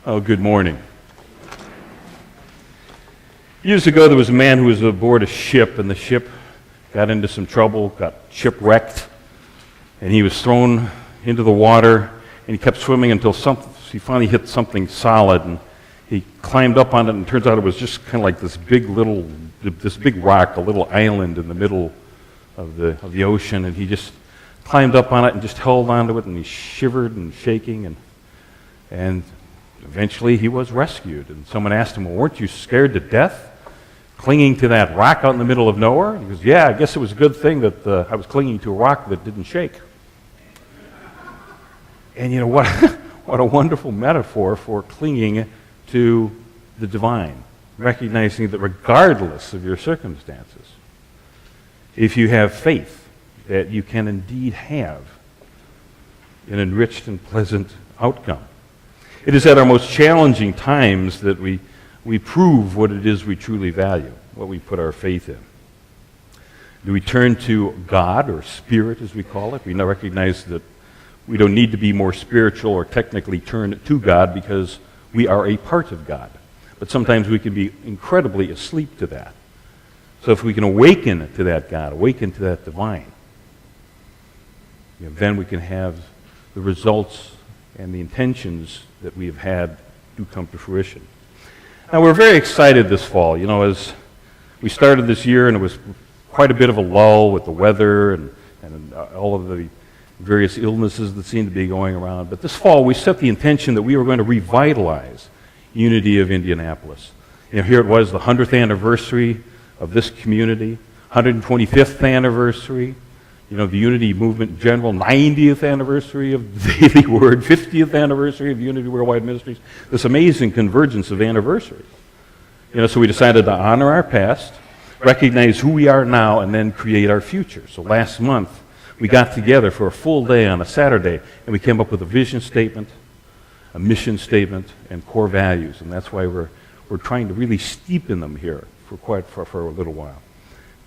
Oh, good morning. Years ago, there was a man who was aboard a ship, and the ship got into some trouble, got shipwrecked, and he was thrown into the water, and he kept swimming until he finally hit something solid, and he climbed up on it, and it turns out it was just kind of like this big rock, a little island in the middle of the ocean, and he just climbed up on it and just held onto it, and he shivered and shaking, and eventually he was rescued. And someone asked him, well, weren't you scared to death clinging to that rock out in the middle of nowhere? He goes, yeah, I guess it was a good thing that I was clinging to a rock that didn't shake. And you know what? What a wonderful metaphor for clinging to the divine, recognizing that regardless of your circumstances, if you have faith, that you can indeed have an enriched and pleasant outcome. It is at our most challenging times that we prove what it is we truly value, what we put our faith in. Do we turn to God, or Spirit as we call it? We now recognize that we don't need to be more spiritual or technically turn to God because we are a part of God. But sometimes we can be incredibly asleep to that. So if we can awaken to that God, awaken to that divine, then we can have the results and the intentions that we have had do come to fruition. Now, we're very excited this fall. You know, as we started this year, and it was quite a bit of a lull with the weather and all of the various illnesses that seemed to be going around. But this fall, we set the intention that we were going to revitalize Unity of Indianapolis. You know, here it was, the 100th anniversary of this community, 125th anniversary, you know, the Unity Movement in general, 90th anniversary of the Daily Word, 50th anniversary of Unity Worldwide Ministries, this amazing convergence of anniversaries. You know, so we decided to honor our past, recognize who we are now, and then create our future. So last month, we got together for a full day on a Saturday, and we came up with a vision statement, a mission statement, and core values. And that's why we're trying to really steepen them here for a little while.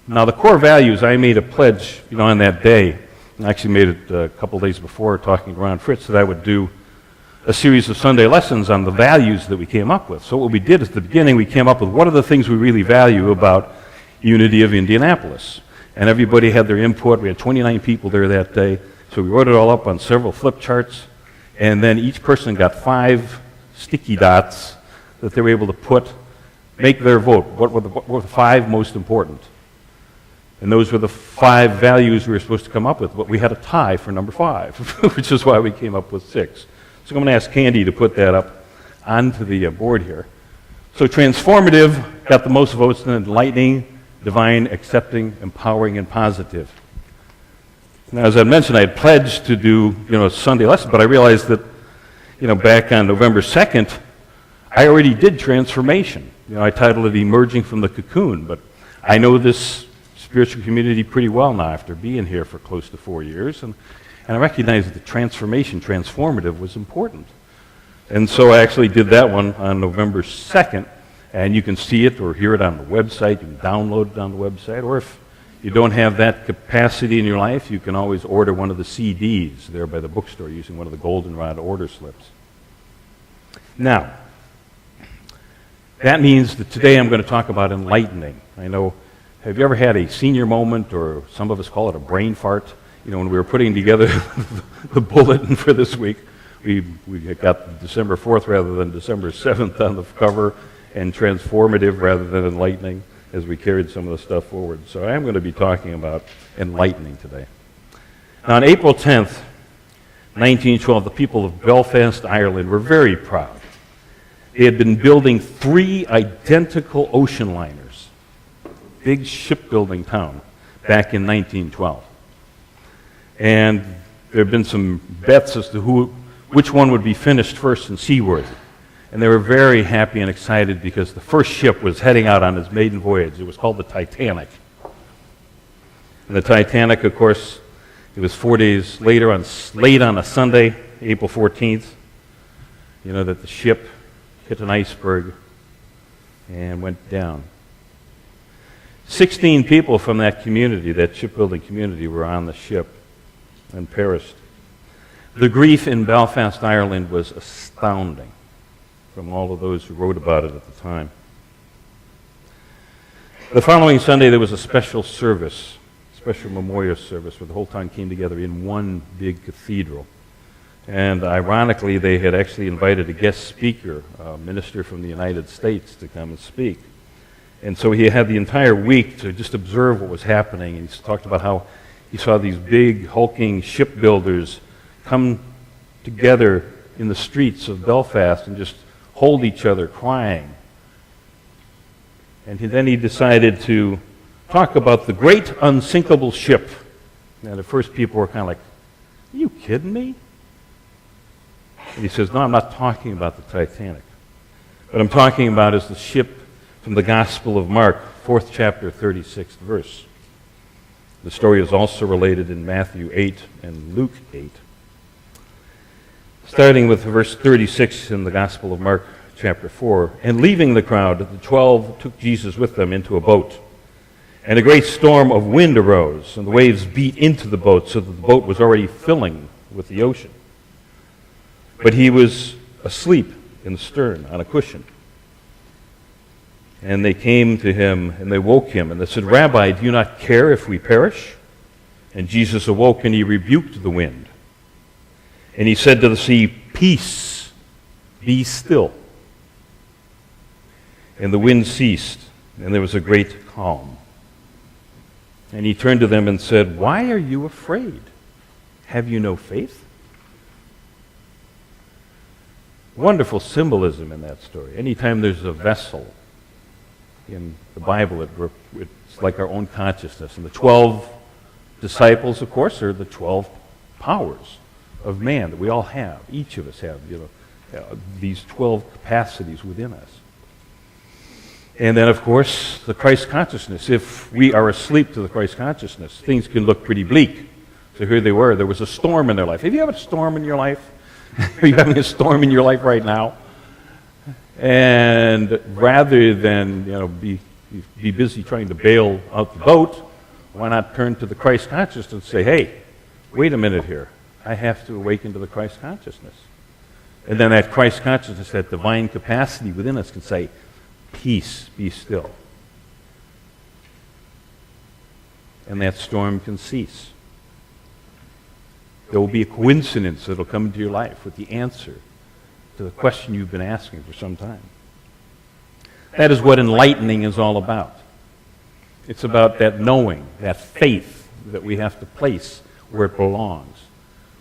Now, the core values, I made a pledge, you know, on that day. I actually made it a couple days before, talking to Ron Fritz, that I would do a series of Sunday lessons on the values that we came up with. So what we did at the beginning, we came up with what are the things we really value about Unity of Indianapolis. And everybody had their input. We had 29 people there that day. So we wrote it all up on several flip charts. And then each person got 5 sticky dots that they were able to make their vote. What were the 5 most important? And those were the 5 values we were supposed to come up with, but we had a tie for number 5, which is why we came up with 6. So I'm going to ask Candy to put that up onto the board here. So transformative got the most votes, and enlightening, divine, accepting, empowering, and positive. Now, as I mentioned, I had pledged to do, you know, a Sunday lesson, but I realized that, you know, back on November 2nd, I already did transformation. You know, I titled it Emerging from the Cocoon, but I know this spiritual community pretty well now after being here for close to 4 years, and I recognized that the transformative was important. And so I actually did that one on November 2nd, and you can see it or hear it on the website. You can download it on the website, or if you don't have that capacity in your life, you can always order one of the CDs there by the bookstore using one of the goldenrod order slips. Now, that means that today I'm going to talk about enlightening. I know, have you ever had a senior moment, or some of us call it a brain fart? You know, when we were putting together the bulletin for this week, we got December 4th rather than December 7th on the cover, and transformative rather than enlightening, as we carried some of the stuff forward. So I am going to be talking about enlightening today. Now, on April 10th, 1912, the people of Belfast, Ireland were very proud. They had been building 3 identical ocean liners, big shipbuilding town, back in 1912. And there had been some bets as to which one would be finished first and seaworthy. And they were very happy and excited because the first ship was heading out on its maiden voyage. It was called the Titanic. And the Titanic, of course, it was 4 days later, late on a Sunday, April 14th, you know, that the ship hit an iceberg and went down. 16 people from that community, that shipbuilding community, were on the ship and perished. The grief in Belfast, Ireland was astounding. from all of those who wrote about it at the time. The following Sunday, there was a special service, special memorial service, where the whole town came together in one big cathedral. And ironically, they had actually invited a guest speaker, a minister from the United States, to come and speak. And so he had the entire week to just observe what was happening. And he talked about how he saw these big, hulking shipbuilders come together in the streets of Belfast and just hold each other, crying. And then he decided to talk about the great unsinkable ship. And at first people were kind of like, are you kidding me? And he says, no, I'm not talking about the Titanic. What I'm talking about is the ship from the Gospel of Mark, 4th chapter, 36th verse. The story is also related in Matthew 8 and Luke 8. Starting with verse 36 in the Gospel of Mark, chapter 4. And leaving the crowd, the 12 took Jesus with them into a boat. And a great storm of wind arose, and the waves beat into the boat, so that the boat was already filling with the ocean. But he was asleep in the stern on a cushion. And they came to him, and they woke him, and they said, Rabbi, do you not care if we perish? And Jesus awoke, and he rebuked the wind. And he said to the sea, Peace, be still. And the wind ceased, and there was a great calm. And he turned to them and said, Why are you afraid? Have you no faith? Wonderful symbolism in that story. Anytime there's a vessel in the Bible, it's like our own consciousness. And the 12 disciples, of course, are the 12 powers of man that we all have. Each of us have, these 12 capacities within us. And then, of course, the Christ consciousness. If we are asleep to the Christ consciousness, things can look pretty bleak. So here they were. There was a storm in their life. Have you had a storm in your life? Are you having a storm in your life right now? And rather than be busy trying to bail out the boat, why not turn to the Christ consciousness and say, hey, wait a minute here. I have to awaken to the Christ consciousness. And then that Christ consciousness, that divine capacity within us can say, peace, be still. And that storm can cease. There will be a coincidence that will come into your life with the answer to the question you've been asking for some time. That is what enlightening is all about. It's about that knowing, that faith that we have to place where it belongs.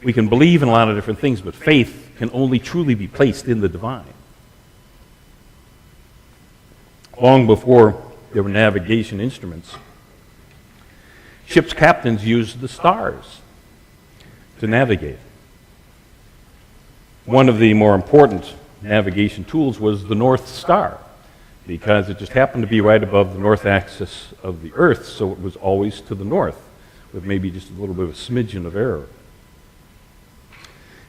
We can believe in a lot of different things, but faith can only truly be placed in the divine. Long before there were navigation instruments, ship's captains used the stars to navigate. One of the more important navigation tools was the North Star, because it just happened to be right above the north axis of the Earth, so it was always to the north, with maybe just a little bit of a smidgen of error.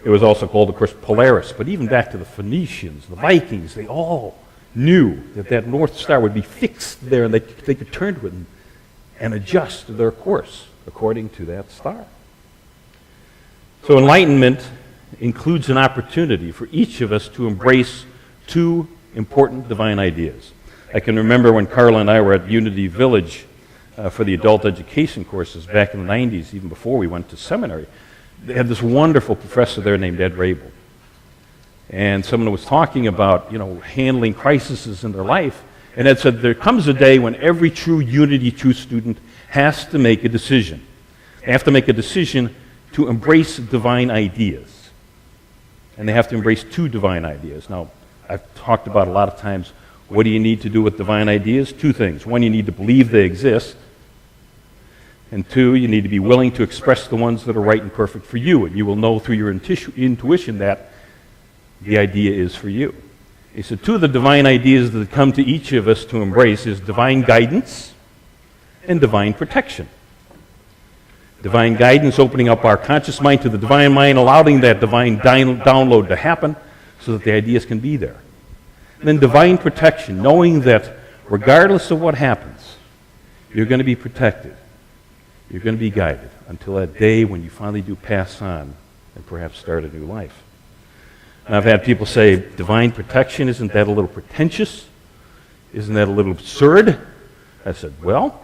It was also called, of course, Polaris, but even back to the Phoenicians, the Vikings, they all knew that that North Star would be fixed there, and they could turn to it and adjust their course according to that star. So enlightenment includes an opportunity for each of us to embrace two important divine ideas. I can remember when Carla and I were at Unity Village for the adult education courses back in the 90s, even before we went to seminary. They had this wonderful professor there named Ed Rabel. And someone was talking about, handling crises in their life. And Ed said, there comes a day when every true Unity 2 student has to make a decision. They have to make a decision to embrace divine ideas. And they have to embrace two divine ideas. Now, I've talked about a lot of times, what do you need to do with divine ideas? Two things. One, you need to believe they exist. And two, you need to be willing to express the ones that are right and perfect for you. And you will know through your intuition that the idea is for you. He said, two of the divine ideas that come to each of us to embrace is divine guidance and divine protection. Divine guidance, opening up our conscious mind to the divine mind, allowing that divine download to happen so that the ideas can be there. And then divine protection, knowing that regardless of what happens, you're going to be protected. You're going to be guided until that day when you finally do pass on and perhaps start a new life. And I've had people say, divine protection, isn't that a little pretentious? Isn't that a little absurd? I said, well,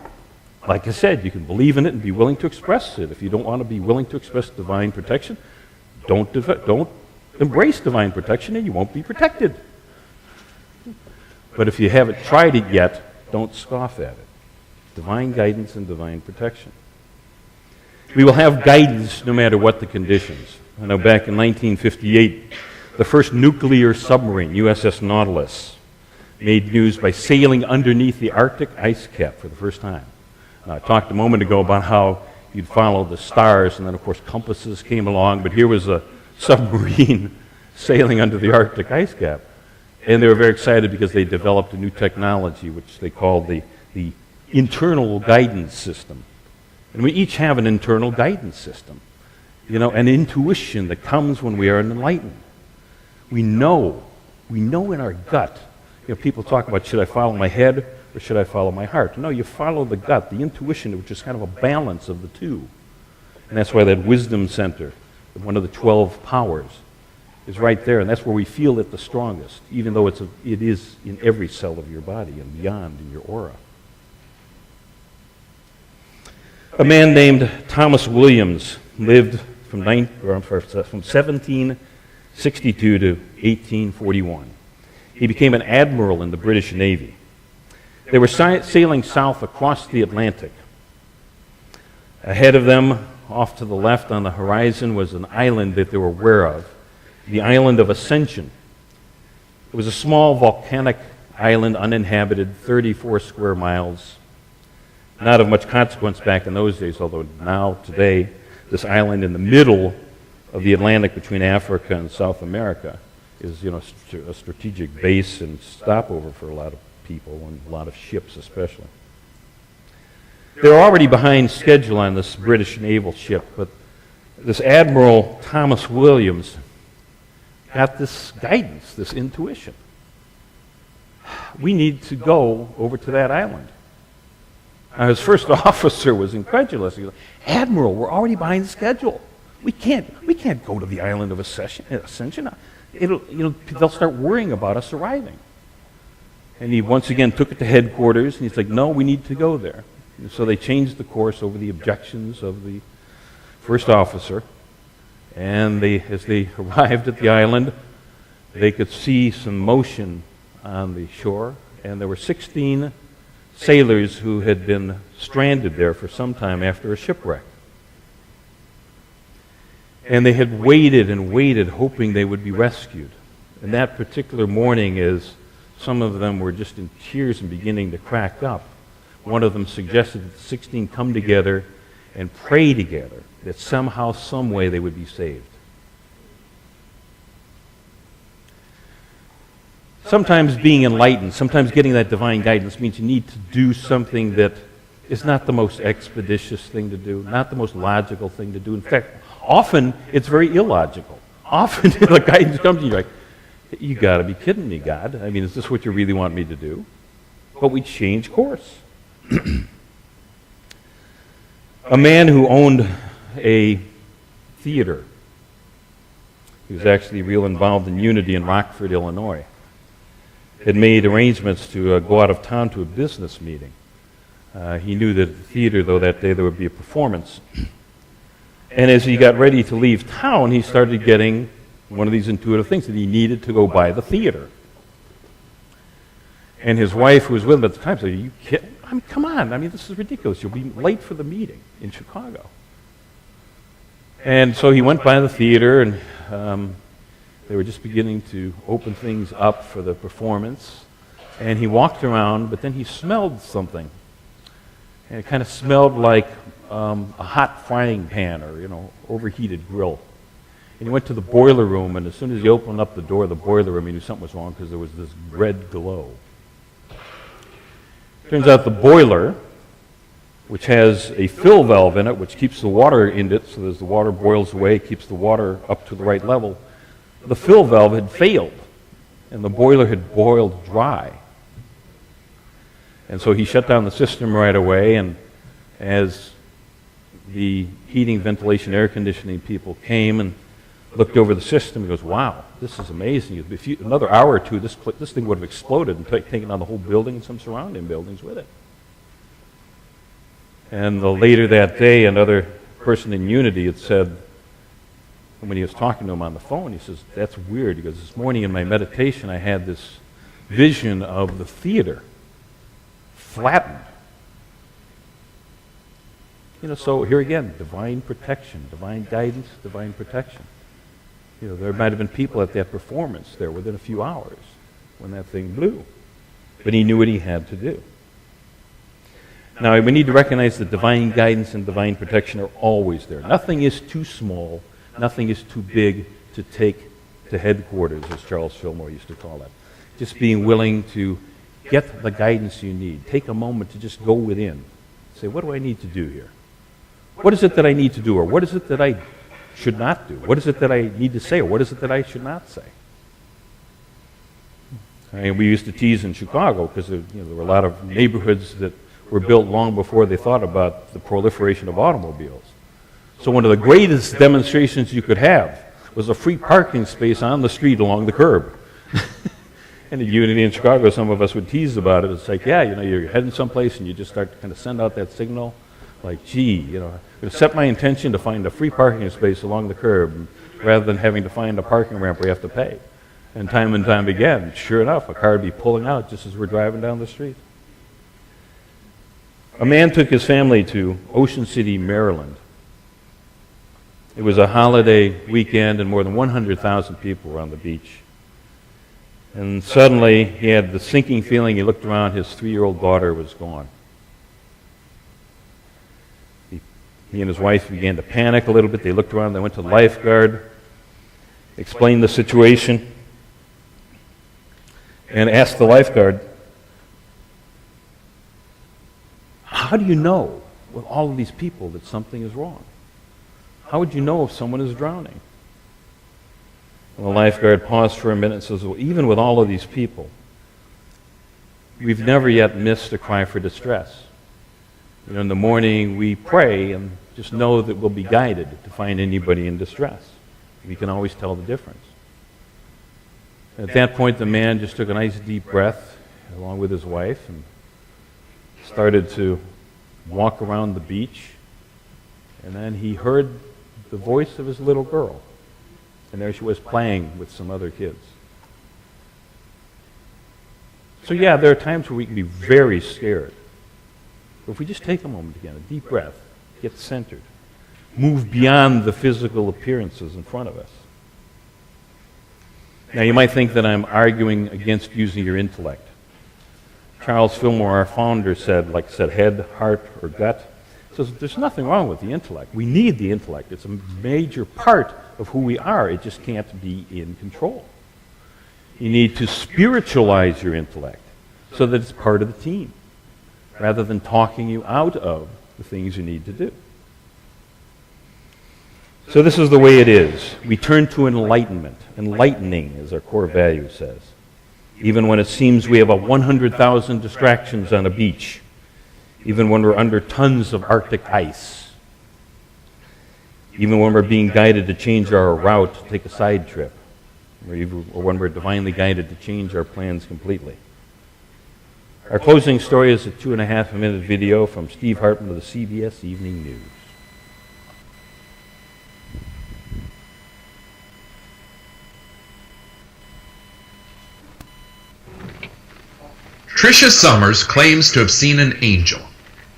like I said, you can believe in it and be willing to express it. If you don't want to be willing to express divine protection, don't embrace divine protection and you won't be protected. But if you haven't tried it yet, don't scoff at it. Divine guidance and divine protection. We will have guidance no matter what the conditions. I know back in 1958, the first nuclear submarine, USS Nautilus, made news by sailing underneath the Arctic ice cap for the first time. I talked a moment ago about how you'd follow the stars, and then, of course, compasses came along, but here was a submarine sailing under the Arctic ice cap. And they were very excited because they developed a new technology, which they called the internal guidance system. And we each have an internal guidance system, an intuition that comes when we are enlightened. We know in our gut. People talk about, should I follow my head or should I follow my heart? No, you follow the gut, the intuition, which is kind of a balance of the two. And that's why that wisdom center, one of the 12 powers, is right there. And that's where we feel it the strongest, even though it is in every cell of your body and beyond in your aura. A man named Thomas Williams lived from 1762 to 1841. He became an admiral in the British Navy. They were sailing south across the Atlantic. Ahead of them, off to the left on the horizon, was an island that they were aware of, the island of Ascension. It was a small volcanic island, uninhabited, 34 square miles. Not of much consequence back in those days, although now, today, this island in the middle of the Atlantic between Africa and South America is, a strategic base and stopover for a lot of people and a lot of ships especially. They were already behind schedule on this British naval ship, but this Admiral Thomas Williams got this guidance, this intuition. We need to go over to that island. Now, his first officer was incredulous. He goes, Admiral, we're already behind schedule. We can't go to the island of Ascension. They'll start worrying about us arriving. And he once again took it to headquarters, and he's like, no, we need to go there. And so they changed the course over the objections of the first officer. And as they arrived at the island, they could see some motion on the shore, and there were 16 sailors who had been stranded there for some time after a shipwreck. And they had waited and waited, hoping they would be rescued. And that particular morning, as some of them were just in tears and beginning to crack up, one of them suggested that the 16 come together and pray together that somehow, some way they would be saved. Sometimes being enlightened, sometimes getting that divine guidance means you need to do something that is not the most expeditious thing to do, not the most logical thing to do. In fact, often it's very illogical. Often the guidance comes to you like, you got to be kidding me, God. I mean, is this what you really want me to do? But we change course. A man who owned a theater, he was actually real involved in Unity in Rockford, Illinois, had made arrangements to go out of town to a business meeting. He knew that at the theater, though, that day there would be a performance. And as he got ready to leave town, he started getting one of these intuitive things that he needed to go by the theater. And his wife, who was with him at the time, said, "Are you kidding? I mean, come on. I mean, this is ridiculous. You'll be late for the meeting in Chicago." And so he went by the theater, and they were just beginning to open things up for the performance. And he walked around, but then he smelled something. And it kind of smelled like a hot frying pan or, overheated grill. And he went to the boiler room, and as soon as he opened up the door of the boiler room, he knew something was wrong because there was this red glow. Turns out the boiler, which has a fill valve in it, which keeps the water in it, so as the water boils away, it keeps the water up to the right level. The fill valve had failed, and the boiler had boiled dry. And so he shut down the system right away, and as the heating, ventilation, air conditioning people came and looked over the system. He goes, wow, this is amazing. Another hour or two, this thing would have exploded and taken on the whole building and some surrounding buildings with it. And later that day, another person in Unity had said, when he was talking to him on the phone, he says, that's weird. He goes, this morning in my meditation, I had this vision of the theater flattened. So here again, divine protection, divine guidance, divine protection. There might have been people at that performance there within a few hours when that thing blew. But he knew what he had to do. Now, we need to recognize that divine guidance and divine protection are always there. Nothing is too small, nothing is too big to take to headquarters, as Charles Fillmore used to call it. Just being willing to get the guidance you need. Take a moment to just go within. Say, what do I need to do here? What is it that I need to do? Or what is it that I should not do? What is it that I need to say? Or what is it that I should not say? We used to tease in Chicago because there were a lot of neighborhoods that were built long before they thought about the proliferation of automobiles. So one of the greatest demonstrations you could have was a free parking space on the street along the curb. And in Unity in Chicago, some of us would tease about it. It's like, you're heading someplace and you just start to kind of send out that signal. Like, gee, I'm going to set my intention to find a free parking space along the curb rather than having to find a parking ramp where you have to pay. And time again, sure enough, a car would be pulling out just as we're driving down the street. A man took his family to Ocean City, Maryland. It was a holiday weekend and more than 100,000 people were on the beach. And suddenly he had the sinking feeling. He looked around, his 3-year-old daughter was gone. He and his wife began to panic a little bit. They looked around, they went to the lifeguard, explained the situation, and asked the lifeguard, how do you know with all of these people that something is wrong? How would you know if someone is drowning? And the lifeguard paused for a minute and says, well, even with all of these people, we've never yet missed a cry for distress. In the morning we pray and just know that we'll be guided to find anybody in distress. We can always tell the difference. At that point, the man just took a nice deep breath along with his wife and started to walk around the beach. And then he heard the voice of his little girl. And there she was playing with some other kids. So there are times where we can be very scared. But if we just take a moment again, a deep breath, get centered, move beyond the physical appearances in front of us. Now, you might think that I'm arguing against using your intellect. Charles Fillmore, our founder, said, head, heart, or gut. Says there's nothing wrong with the intellect. We need the intellect. It's a major part of who we are. It just can't be in control. You need to spiritualize your intellect so that it's part of the team, rather than talking you out of the things you need to do. So this is the way it is. We turn to enlightenment. Enlightening, as our core value says. Even when it seems we have 100,000 distractions on a beach. Even when we're under tons of Arctic ice. Even when we're being guided to change our route, to take a side trip. Or when we're divinely guided to change our plans completely. Our closing story is a 2.5-minute video from Steve Hartman of the CBS Evening News. Tricia Summers claims to have seen an angel.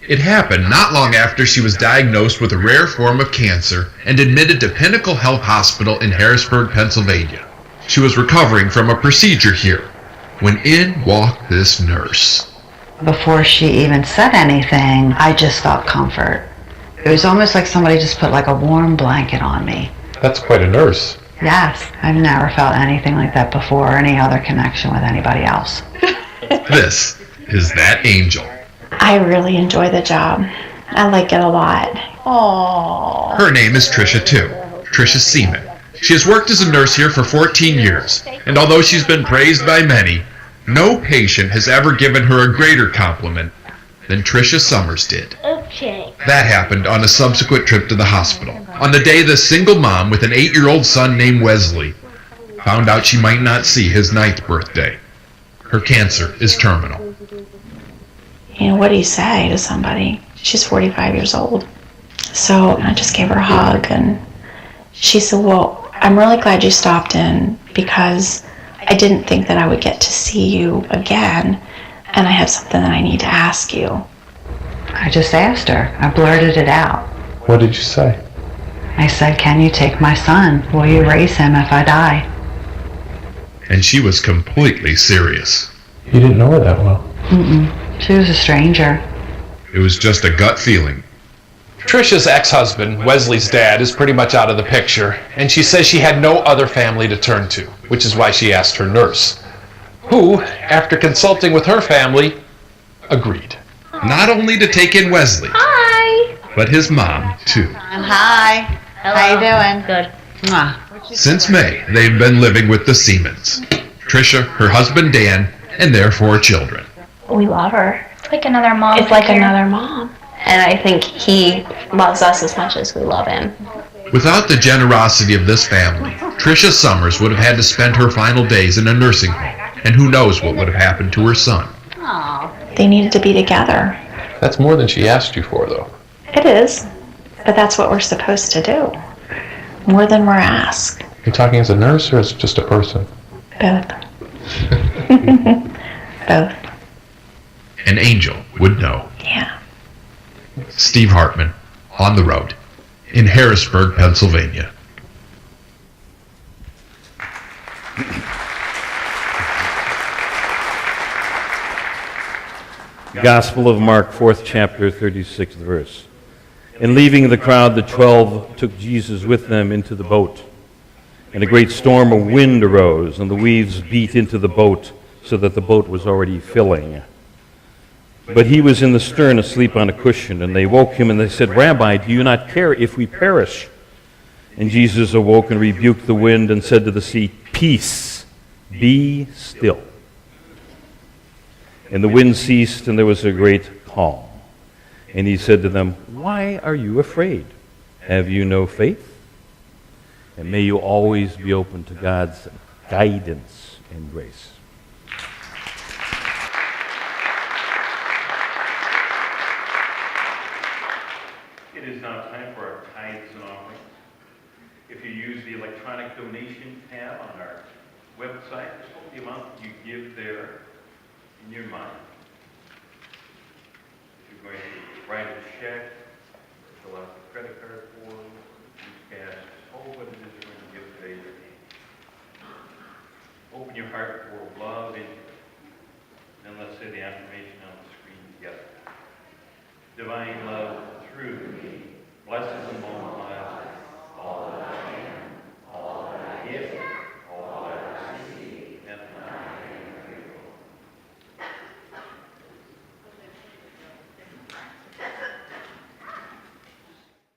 It happened not long after she was diagnosed with a rare form of cancer and admitted to Pinnacle Health Hospital in Harrisburg, Pennsylvania. She was recovering from a procedure here when in walked this nurse. Before she even said anything, I just felt comfort. It was almost like somebody just put like a warm blanket on me. That's quite a nurse. Yes, I've never felt anything like that before or any other connection with anybody else. This is that angel. I really enjoy the job. I like it a lot. Aww. Her name is Tricia too, Tricia Seaman. She has worked as a nurse here for 14 years, and although she's been praised by many, no patient has ever given her a greater compliment than Tricia Summers did. Oops. That happened on a subsequent trip to the hospital, on the day the single mom with an 8-year-old son named Wesley found out she might not see his 9th birthday. Her cancer is terminal. You know, what do you say to somebody? She's 45 years old. So I just gave her a hug, and she said, well, I'm really glad you stopped in because I didn't think that I would get to see you again, and I have something that I need to ask you. I just asked her. I blurted it out. What did you say? I said, can you take my son? Will you raise him if I die? And she was completely serious. You didn't know her that well. She was a stranger. It was just a gut feeling. Tricia's ex-husband, Wesley's dad, is pretty much out of the picture, and she says she had no other family to turn to, which is why she asked her nurse, who, after consulting with her family, agreed. Not only to take in Wesley, but his mom, too. Hi. How you doing? Good. Mwah. Since May, they've been living with the Siemens. Tricia, her husband Dan, and their 4 children. We love her. It's like another mom. It's like another mom. And I think he loves us as much as we love him. Without the generosity of this family, Tricia Summers would have had to spend her final days in a nursing home, and who knows what would have happened to her son. They needed to be together. That's more than she asked you for, though. It is, but that's what we're supposed to do. More than we're asked. You're talking as a nurse or as just a person? Both. Both. An angel would know. Yeah. Steve Hartman, On the Road, in Harrisburg, Pennsylvania. Gospel of Mark, 4th chapter, 36th verse. And leaving the crowd, the 12 took Jesus with them into the boat. And a great storm of wind arose, and the waves beat into the boat, so that the boat was already filling. But he was in the stern asleep on a cushion, and they woke him, and they said, Rabbi, do you not care if we perish? And Jesus awoke and rebuked the wind and said to the sea, Peace, be still. And the wind ceased, and there was a great calm. And he said to them, Why are you afraid? Have you no faith? And may you always be open to God's guidance and grace. It is now time for our tithes and offerings. If you use the electronic donation tab on our website, just put the amount you give there in your mind. If you're going to write a check, or fill out the credit card form, use cash, just hold what it is you're going to give today in your hand. Open your heart for love into it. Then let's say the affirmation on the screen together. Divine love through me, blesses and multiplies all that I am, all that I give.